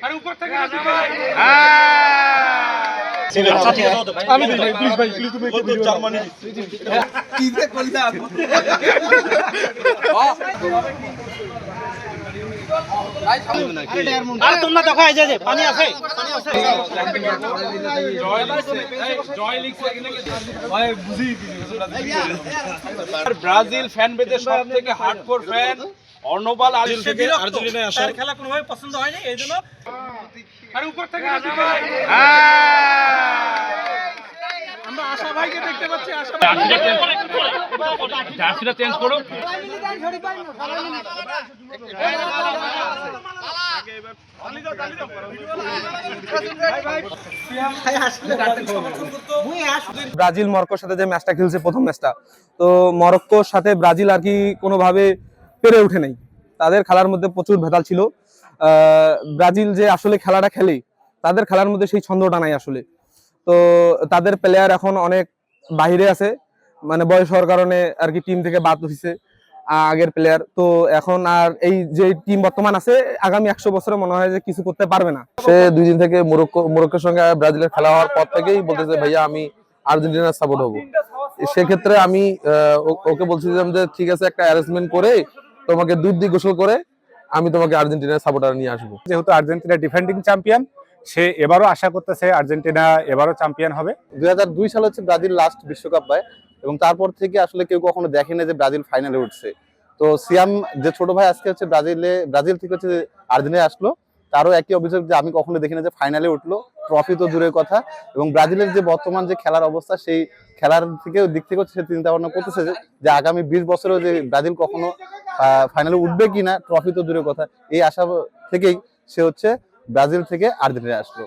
আমি প্লিজ ভাই প্লিজ তুমি একটু জার্মানি কি যে কইলা আর তোমরা দেখো এই যে পানি আছে জয় লিখছে ভাই বুঝি ব্রাজিল ফ্যান বেজে সবথেকে হার্ডকোর ফ্যান অর্ণবাল আদিল থেকে আর্জেন্টিনায় আসা খেলা কোনোভাবে পছন্দ হয়নি এইজন্য আর উপর থেকে আমরা আশা ভাইকে দেখতে পাচ্ছি আশা জার্সিটা চেঞ্জ করো ব্রাজিল মরক্কোর সাথে যে ম্যাচটা খেলছে প্রথম ম্যাচটা, তো মরক্কোর সাথে ব্রাজিল আর কি কোনোভাবে পেরে ওঠে নাই। তাদের খেলার মধ্যে প্রচুর ভেদাল ছিল। ব্রাজিল যে আসলে খেলাটা খেলে তাদের খেলার মধ্যে সেই ছন্দটা নাই আসলে। তো তাদের প্লেয়ার এখন অনেক বাইরে আছে, মানে বয়স হওয়ার কারণে আর কি টিম থেকে বাদ হয়েছে আগের প্লেয়ার। তো এখন আর এই যে টিম বর্তমান আছে আগামী 100 বছরে মনে হয় যে কিছু করতে পারবে না। সে 2 দিন থেকে মরক্কোর সঙ্গে ব্রাজিলের খেলা হওয়ার পর থেকেই বলতেছে ভাইয়া আমি আর্জেন্টিনার সাপোর্ট হবো। সেক্ষেত্রে আমি ওকে বলছিলাম যে ঠিক আছে, একটা অ্যারেঞ্জমেন্ট করে তোমাকে দুধ দিয়ে গোসল করে আমি তোমাকে আর্জেন্টিনার সাপোর্টার নিয়ে আসবো। যেহেতু আর্জেন্টিনা ডিফেন্ডিং চ্যাম্পিয়ন, সে এবারও আশা করতেছে আর্জেন্টিনা এবারও চ্যাম্পিয়ন হবে। 2002 সালে হচ্ছে ব্রাজিল লাস্ট বিশ্বকাপ পায় এবং তারপর থেকে আসলে কেউ কখনো দেখে না যে ব্রাজিল ফাইনালে উঠছে। তো সিয়াম যে ছোট ভাই আজকে হচ্ছে ব্রাজিল থেকে হচ্ছে আর্জেন্টিনায় আসলো, তারও একই অভিযোগ যে আমি কখনো দেখি না যে ফাইনালে উঠলো, ট্রফি তো দূরের কথা। এবং ব্রাজিলের যে বর্তমান যে খেলার অবস্থা, সেই খেলার দিক থেকে সে চিন্তা ভাবনা করতেছে যে আগামী 20 বছরেও যে ব্রাজিল কখনো ফাইনালে উঠবে কিনা, ট্রফি তো দূরের কথা। এই আশা থেকেই সে হচ্ছে ব্রাজিল থেকে আর্জেন্টিনায় আসলো।